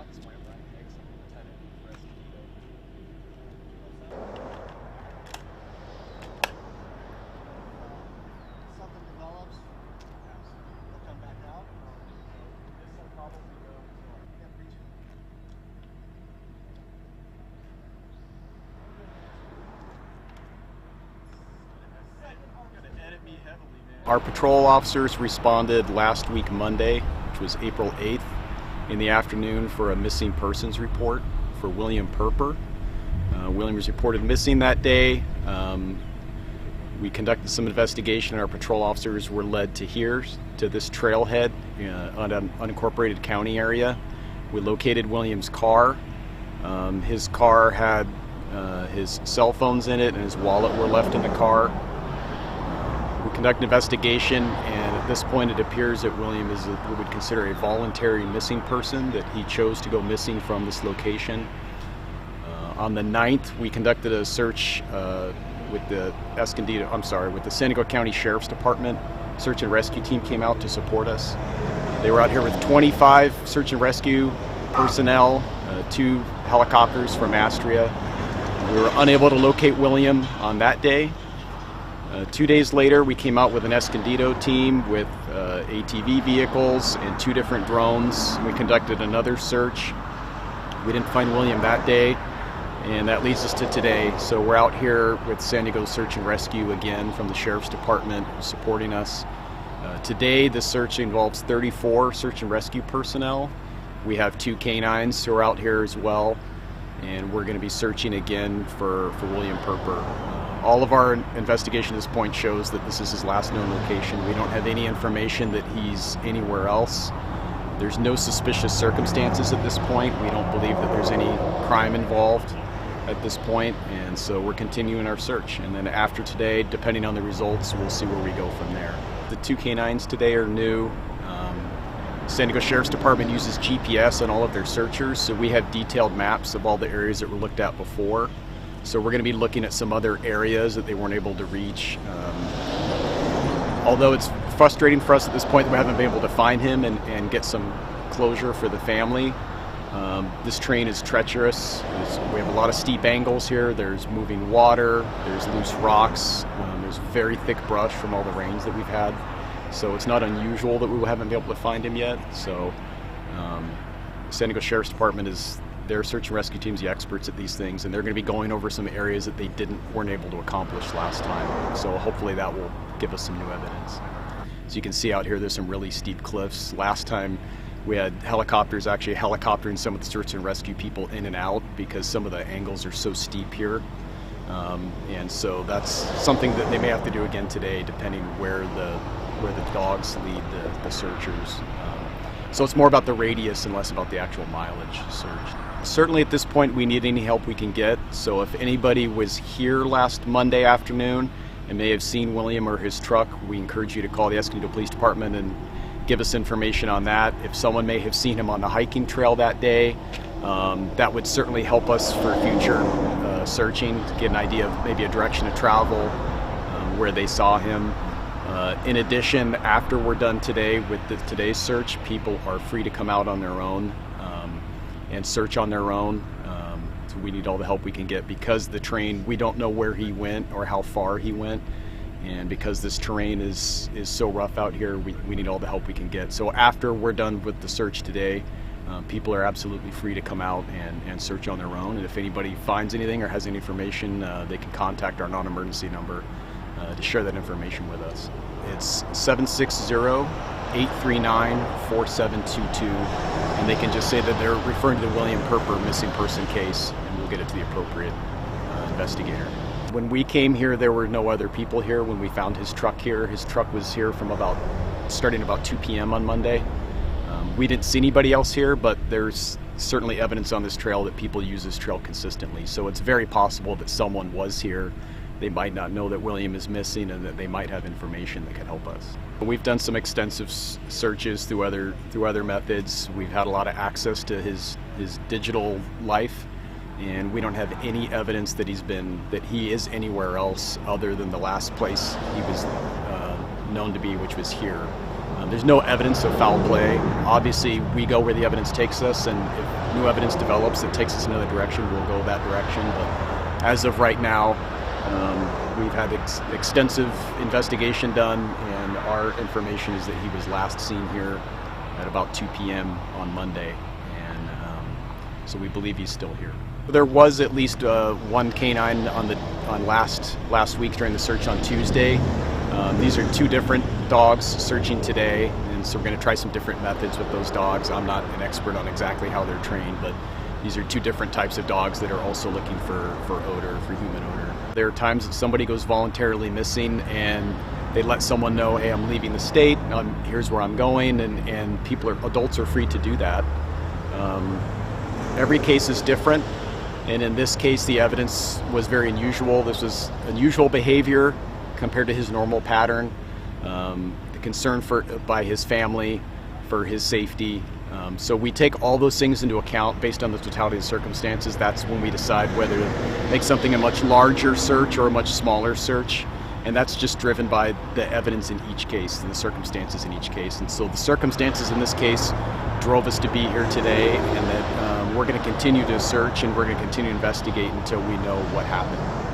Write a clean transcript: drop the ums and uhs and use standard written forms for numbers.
out this morning. Ryan Hicks, Lieutenant for Escondido. Something develops, they'll come back out. This will probably go Yeah, reach it. gonna edit me heavily, man. Our patrol officers responded last week Monday, which was April 8th, in the afternoon for a missing persons report for William Purper. William was reported missing that day. We conducted some investigation, and our patrol officers were led to here, to this trailhead on an unincorporated county area. We located William's car. His car had his cell phones in it, and his wallet were left in the car. We conduct an investigation, and at this point it appears that William is what we would consider a voluntary missing person, that he chose to go missing from this location. On the 9th, we conducted a search with the with the San Pasqual County Sheriff's Department. Search and rescue team came out to support us. They were out here with 25 search and rescue personnel, 2 helicopters from Astria. We were unable to locate William on that day. 2 days later, we came out with an Escondido team with ATV vehicles and 2 different drones. We conducted another search. We didn't find William that day, and that leads us to today. So we're out here with San Diego Search and Rescue again from the Sheriff's Department supporting us. Today, the search involves 34 search and rescue personnel. We have 2 canines who are out here as well, and we're going to be searching again for William Purper. All of our investigation at this point shows that this is his last known location. We don't have any information that he's anywhere else. There's no suspicious circumstances at this point. We don't believe that there's any crime involved at this point, and so we're continuing our search. And then after today, depending on the results, we'll see where we go from there. The 2 canines today are new. San Diego Sheriff's Department uses GPS on all of their searchers, so we have detailed maps of all the areas that were looked at before. So we're going to be looking at some other areas that they weren't able to reach. Although it's frustrating for us at this point that we haven't been able to find him and get some closure for the family. This terrain is treacherous. We have a lot of steep angles here. There's moving water, there's loose rocks, there's very thick brush from all the rains that we've had. So it's not unusual that we haven't been able to find him yet. So San Diego Sheriff's Department their search and rescue team's the experts at these things, and they're going to be going over some areas that they weren't able to accomplish last time. So hopefully that will give us some new evidence. So you can see out here there's some really steep cliffs. Last time we had helicopters actually helicoptering some of the search and rescue people in and out because some of the angles are so steep here. And so that's something that they may have to do again today, depending where the dogs lead the searchers. So it's more about the radius and less about the actual mileage searched. Certainly at this point we need any help we can get. So if anybody was here last Monday afternoon and may have seen William or his truck, we encourage you to call the Escondido Police Department and give us information on that. If someone may have seen him on the hiking trail that day, that would certainly help us for future searching to get an idea of maybe a direction of travel, where they saw him. In addition, after we're done today with today's search, people are free to come out on their own and search on their own. So we need all the help we can get because the terrain, we don't know where he went or how far he went. And because this terrain is so rough out here, we need all the help we can get. So after we're done with the search today, people are absolutely free to come out and search on their own. And if anybody finds anything or has any information, they can contact our non-emergency number to share that information with us. It's 760-839-4722, and they can just say that they're referring to the William Purper missing person case, and we'll get it to the appropriate investigator. When we came here, there were no other people here. When we found his truck here, his truck was here from starting about 2 p.m. on Monday. We didn't see anybody else here, but there's certainly evidence on this trail that people use this trail consistently. So it's very possible that someone was here. They might not know that William is missing and that they might have information that could help us. We've done some extensive searches through other methods. We've had a lot of access to his digital life, and we don't have any evidence that he is anywhere else other than the last place he was known to be, which was here. There's no evidence of foul play. Obviously, we go where the evidence takes us, and if new evidence develops that takes us another direction, we'll go that direction. But as of right now, we've had extensive investigation done, and our information is that he was last seen here at about 2 p.m. on Monday, and so we believe he's still here. There was at least one canine on last week during the search on Tuesday. These are two different dogs searching today, and so we're going to try some different methods with those dogs. I'm not an expert on exactly how they're trained, but these are two different types of dogs that are also looking for odor, for human odor. There are times that somebody goes voluntarily missing and they let someone know, hey, I'm leaving the state, here's where I'm going, and adults are free to do that. Every case is different, and in this case the evidence was very unusual. This was unusual behavior compared to his normal pattern. The concern by his family for his safety. So we take all those things into account based on the totality of circumstances. That's when we decide whether to make something a much larger search or a much smaller search. And that's just driven by the evidence in each case and the circumstances in each case. And so the circumstances in this case drove us to be here today, and that we're going to continue to search and we're going to continue to investigate until we know what happened.